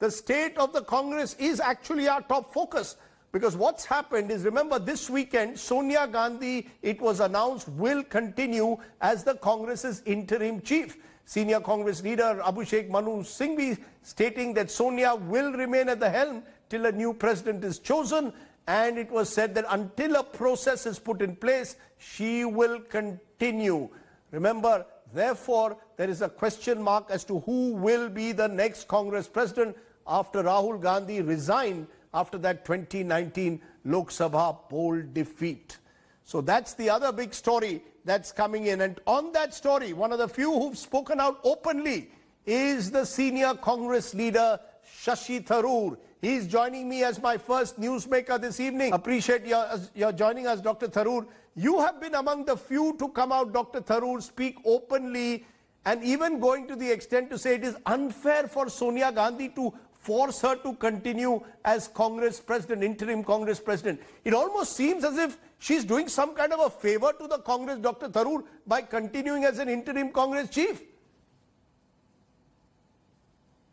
the state of the Congress is actually our top focus. Because what's happened is, remember, this weekend, Sonia Gandhi, it was announced, will continue as the Congress's interim chief. Senior Congress leader Abhishek Singhvi stating that Sonia will remain at the helm till a new president is chosen. And it was said that until a process is put in place, she will continue. Remember, therefore, there is a question mark as to who will be the next Congress president after Rahul Gandhi resigned after that 2019 Lok Sabha poll defeat. So that's the other big story that's coming in. And on that story, one of the few who've spoken out openly is the senior Congress leader, Shashi Tharoor. He's joining me as my first newsmaker this evening. Appreciate your joining us, Dr. Tharoor. You have been among the few to come out, Dr. Tharoor, speak openly, and even going to the extent to say it is unfair for Sonia Gandhi to force her to continue as Congress president, interim Congress president. It almost seems as if she's doing some kind of a favor to the Congress, Dr. Tharoor, by continuing as an interim Congress chief.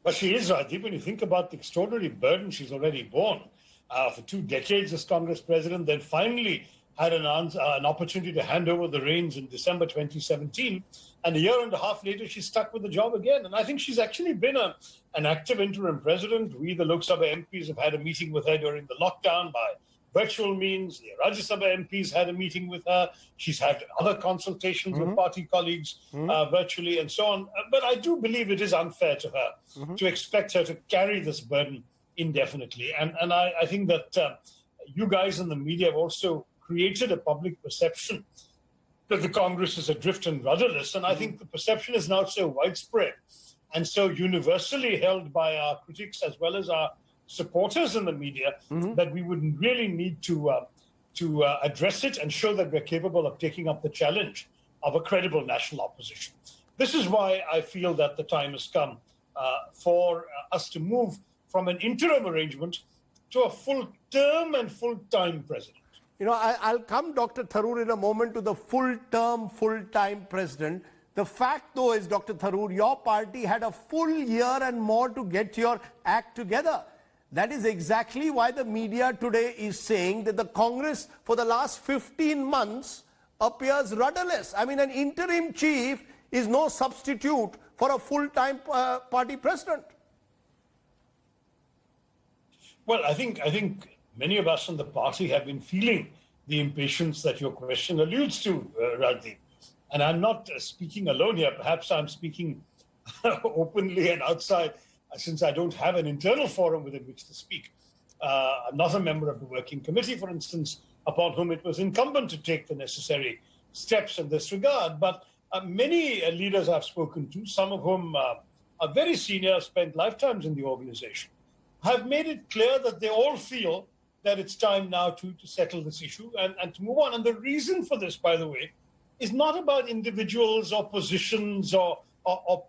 But she is, Rajiv, when you think about the extraordinary burden she's already borne for 2 decades as Congress president, then finally had an opportunity to hand over the reins in December 2017. And a year and a half later, she's stuck with the job again. And I think she's actually been an active interim president. We, the Lok Sabha MPs, have had a meeting with her during the lockdown by virtual means. The Rajya Sabha MPs had a meeting with her. She's had other consultations with party colleagues virtually and so on. But I do believe it is unfair to her to expect her to carry this burden indefinitely. And I think that you guys in the media have also created a public perception that the Congress is adrift and rudderless. And I think the perception is now so widespread and so universally held by our critics as well as our supporters in the media that we would really need to address it and show that we're capable of taking up the challenge of a credible national opposition. This is why I feel that the time has come for us to move from an interim arrangement to a full-term and full-time president. You know, I'll come, Dr. Tharoor, in a moment to the full-term, full-time president. The fact, though, is, Dr. Tharoor, your party had a full year and more to get your act together. That is exactly why the media today is saying that the Congress for the last 15 months appears rudderless. I mean, an interim chief is no substitute for a full-time party president. Well, I think many of us in the party have been feeling the impatience that your question alludes to, Radhi. And I'm not speaking alone here. Perhaps I'm speaking openly and outside, since I don't have an internal forum within which to speak. I'm not a member of the working committee, for instance, upon whom it was incumbent to take the necessary steps in this regard. But many leaders I've spoken to, some of whom are very senior, spent lifetimes in the organization, have made it clear that they all feel that it's time now to settle this issue and to move on. And the reason for this, by the way, is not about individuals or positions or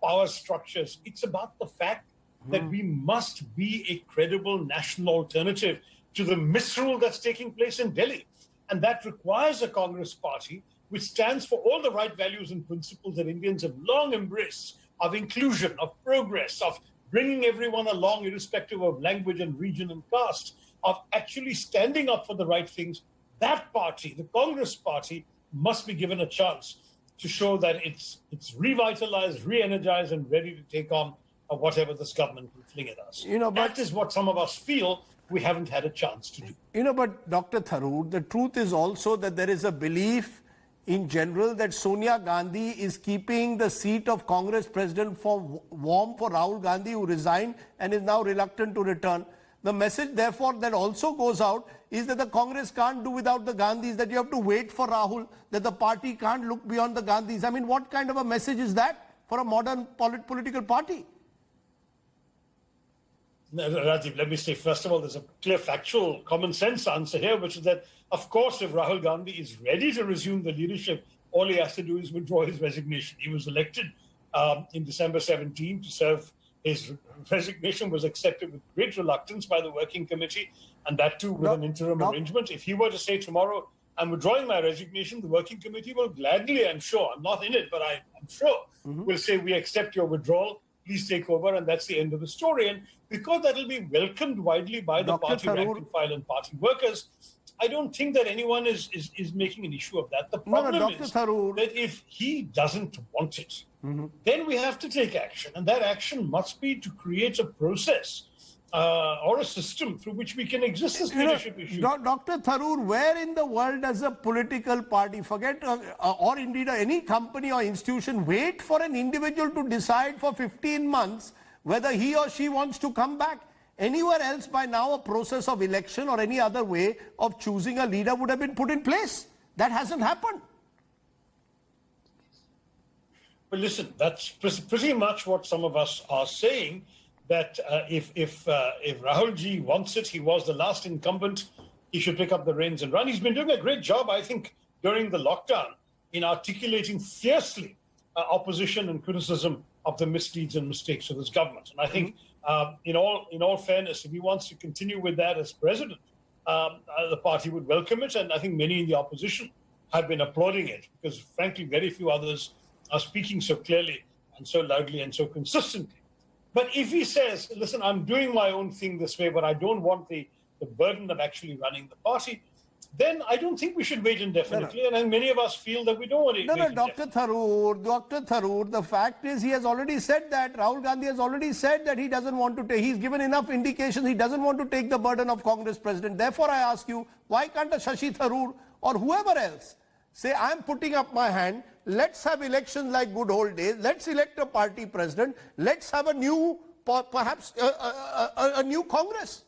power structures. It's about the fact that we must be a credible national alternative to the misrule that's taking place in Delhi. And that requires a Congress party which stands for all the right values and principles that Indians have long embraced, of inclusion, of progress, of bringing everyone along irrespective of language and region and caste, of actually standing up for the right things. That party, the Congress party, must be given a chance to show that it's revitalized, re-energized, and ready to take on whatever this government will fling at us. You know, but that is what some of us feel we haven't had a chance to do. You know, but Dr. Tharoor, the truth is also that there is a belief in general that Sonia Gandhi is keeping the seat of Congress president warm for Rahul Gandhi, who resigned and is now reluctant to return. The message, therefore, that also goes out is that the Congress can't do without the Gandhis, that you have to wait for Rahul, that the party can't look beyond the Gandhis. I mean, what kind of a message is that for a modern political party? Rajiv, let me say, first of all, there's a clear factual common sense answer here, which is that, of course, if Rahul Gandhi is ready to resume the leadership, all he has to do is withdraw his resignation. He was elected in December 17 to serve. His resignation was accepted with great reluctance by the working committee, and that too with an interim arrangement. If he were to say tomorrow, I'm withdrawing my resignation, the working committee will gladly, I'm sure, I'm not in it, but I'm sure, will say, we accept your withdrawal. please take over, and that's the end of the story. And because that will be welcomed widely by the Dr. party Tharoor, rank and file and party workers, I don't think that anyone is making an issue of that. The problem Dr. is Tharoor, that if he doesn't want it, then we have to take action. And that action must be to create a process or a system through which we can exist as leadership issue. Dr. Tharoor, where in the world does a political party, forget or indeed any company or institution, wait for an individual to decide for 15 months whether he or she wants to come back? Anywhere else by now a process of election or any other way of choosing a leader would have been put in place. That hasn't happened. Well, listen, that's pretty much what some of us are saying, that if Rahul ji wants it, he was the last incumbent, he should pick up the reins and run. He's been doing a great job, I think, during the lockdown in articulating fiercely opposition and criticism of the misdeeds and mistakes of this government. And I think in all fairness, if he wants to continue with that as president, the party would welcome it. And I think many in the opposition have been applauding it because, frankly, very few others are speaking so clearly and so loudly and so consistently. But if he says, listen, I'm doing my own thing this way, but I don't want the burden of actually running the party, then I don't think we should wait indefinitely. And many of us feel that we don't want to wait Dr. Tharoor, the fact is he has already said that, Rahul Gandhi has already said that he doesn't want to take, he's given enough indications he doesn't want to take the burden of Congress president. Therefore, I ask you, why can't a Shashi Tharoor or whoever else say, I'm putting up my hand, let's have elections like good old days, let's elect a party president, let's have a new, perhaps a new Congress.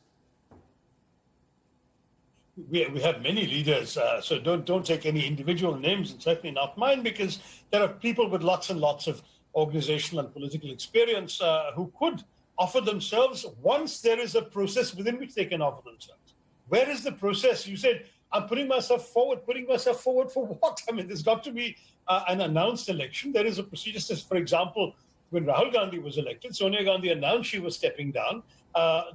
We have many leaders, so don't take any individual names, and certainly not mine, because there are people with lots and lots of organizational and political experience who could offer themselves once there is a process within which they can offer themselves. Where is the process? You said, I'm putting myself forward for what? I mean, there's got to be an announced election. There is a procedure. For example, when Rahul Gandhi was elected, Sonia Gandhi announced she was stepping down.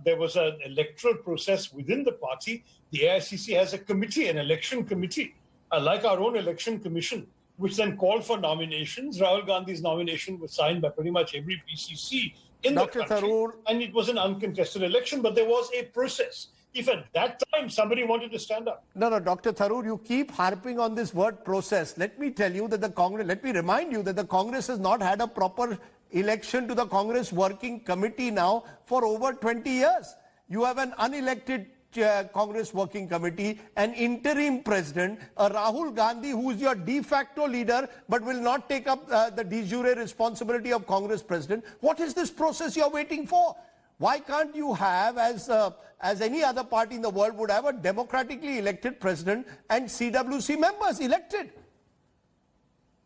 There was an electoral process within the party. The AICC has a committee, an election committee, like our own election commission, which then called for nominations. Rahul Gandhi's nomination was signed by pretty much every PCC in the country. Tharoor, and it was an uncontested election, but there was a process. If at that time somebody wanted to stand up. Dr. Tharoor, you keep harping on this word process. Let me tell you that let me remind you that the Congress has not had a proper election to the Congress Working Committee now for over 20 years. You have an unelected Congress Working Committee, an interim president, a Rahul Gandhi who is your de facto leader but will not take up the de jure responsibility of Congress president. What is this process you're waiting for? Why can't you have, as any other party in the world would have, a democratically elected president and CWC members elected?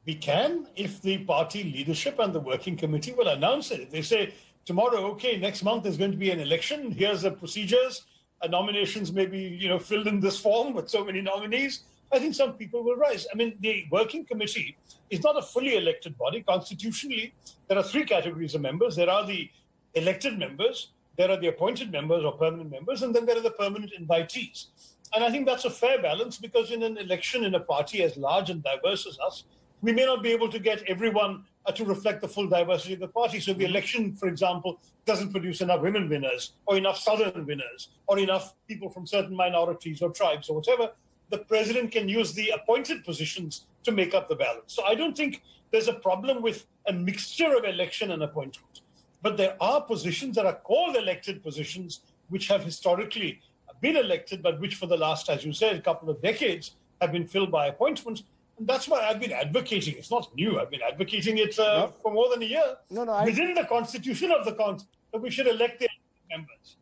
We can, if the party leadership and the working committee will announce it. If they say tomorrow, okay, next month there's going to be an election, here's the procedures, nominations may be filled in this form with so many nominees, I think some people will rise. I mean, the working committee is not a fully elected body. Constitutionally, there are three categories of members. There are the elected members, there are the appointed members or permanent members, and then there are the permanent invitees. And I think that's a fair balance, because in an election in a party as large and diverse as us, we may not be able to get everyone to reflect the full diversity of the party. So the election, for example, doesn't produce enough women winners or enough Southern winners or enough people from certain minorities or tribes or whatever. The president can use the appointed positions to make up the balance. So I don't think there's a problem with a mixture of election and appointment. But there are positions that are called elected positions, which have historically been elected, but which for the last, as you said, couple of decades have been filled by appointments. And that's why I've been advocating. It's not new. I've been advocating it for more than a year. Within the constitution of the country, that we should elect the members.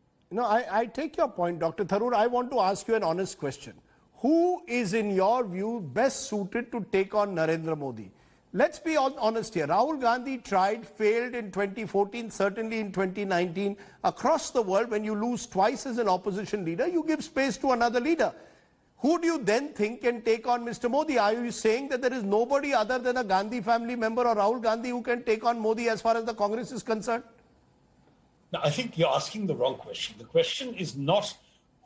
I take your point, Dr. Tharoor. I want to ask you an honest question. Who is, in your view, best suited to take on Narendra Modi? Let's be honest here. Rahul Gandhi tried, failed in 2014, certainly in 2019. Across the world, when you lose twice as an opposition leader, you give space to another leader. Who do you then think can take on Mr. Modi? Are you saying that there is nobody other than a Gandhi family member or Rahul Gandhi who can take on Modi as far as the Congress is concerned? Now, I think you're asking the wrong question. The question is not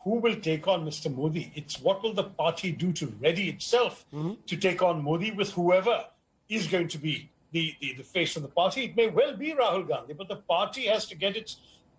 who will take on Mr. Modi. It's what will the party do to ready itself to take on Modi with whoever is going to be the face of the party. It may well be Rahul Gandhi, but the party has to get its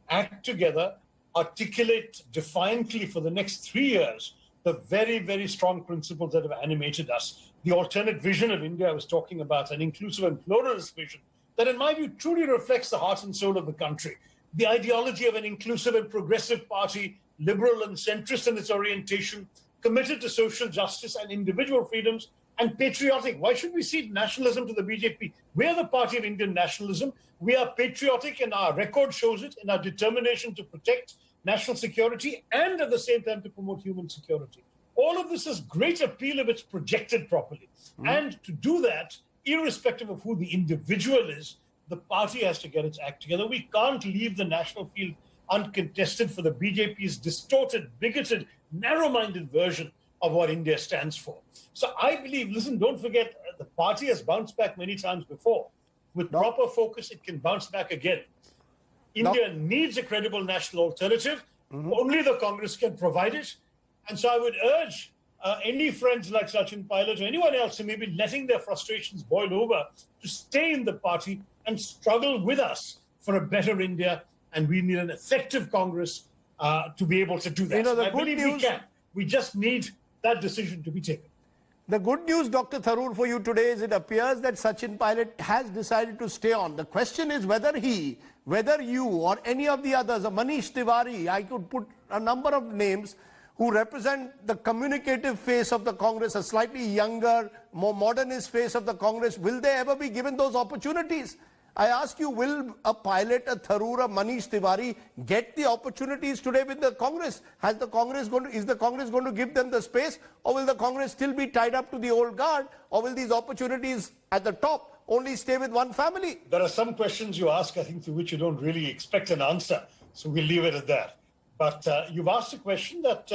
act together, articulate defiantly for the next 3 years the very, very strong principles that have animated us. The alternate vision of India I was talking about, an inclusive and pluralist vision that, in my view, truly reflects the heart and soul of the country. The ideology of an inclusive and progressive party, liberal and centrist in its orientation, committed to social justice and individual freedoms, and patriotic. Why should we cede nationalism to the BJP? We are the party of Indian nationalism. We are patriotic, and our record shows it in our determination to protect national security and at the same time to promote human security. All of this has great appeal if it's projected properly. And to do that, irrespective of who the individual is, the party has to get its act together. We can't leave the national field uncontested for the BJP's distorted, bigoted, narrow-minded version of what India stands for. So I believe, listen, don't forget, the party has bounced back many times before. With proper focus, it can bounce back again. India needs a credible national alternative. Only the Congress can provide it. And so I would urge any friends like Sachin Pilot or anyone else who may be letting their frustrations boil over to stay in the party and struggle with us for a better India. And we need an effective Congress to be able to do that. You know, I believe we can. We just need that decision to be taken. The good news, Dr. Tharoor, for you today is it appears that Sachin Pilot has decided to stay on. The question is whether you or any of the others, or Manish Tiwari, I could put a number of names who represent the communicative face of the Congress, a slightly younger, more modernist face of the Congress. Will they ever be given those opportunities? I ask you, will a Pilot, a Tharoor, a Manish Tiwari get the opportunities today with the Congress? Is the Congress going to give them the space, or will the Congress still be tied up to the old guard, or will these opportunities at the top only stay with one family? There are some questions you ask, I think, to which you don't really expect an answer. So we'll leave it at that. But you've asked a question that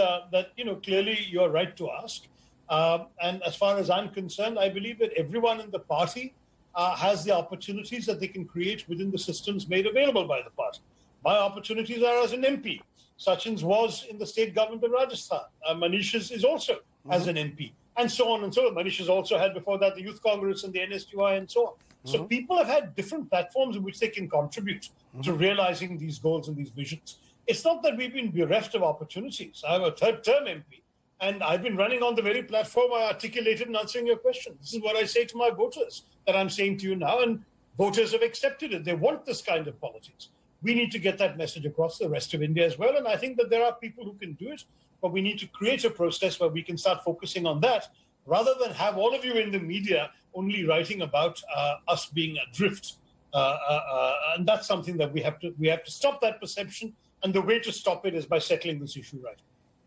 clearly you're right to ask. And as far as I'm concerned, I believe that everyone in the party has the opportunities that they can create within the systems made available by the party. My opportunities are as an MP. Sachin's was in the state government of Rajasthan. Manish's is also as an MP, and so on and so on. Manish has also had before that the Youth Congress and the NSUI and so on. So people have had different platforms in which they can contribute to realizing these goals and these visions. It's not that we've been bereft of opportunities. I'm a third-term MP, and I've been running on the very platform I articulated in answering your question. This is what I say to my voters that I'm saying to you now, and voters have accepted it. They want this kind of politics. We need to get that message across the rest of India as well, and I think that there are people who can do it, but we need to create a process where we can start focusing on that, rather than have all of you in the media only writing about us being adrift. And that's something that we have to stop that perception, and the way to stop it is by settling this issue right.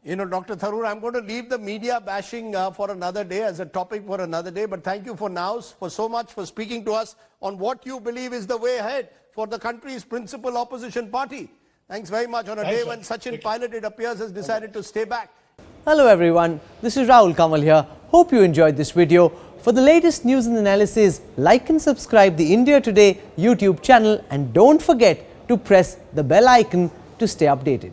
You know, Dr. Tharoor, I'm going to leave the media bashing for another day, as a topic for another day. But thank you for now, for so much, for speaking to us on what you believe is the way ahead for the country's principal opposition party. Thanks very much on a day when Sachin Pilot, it appears, has decided to stay back. Hello everyone, this is Rahul Kamal here. Hope you enjoyed this video. For the latest news and analysis, like and subscribe the India Today YouTube channel, and don't forget to press the bell icon to stay updated.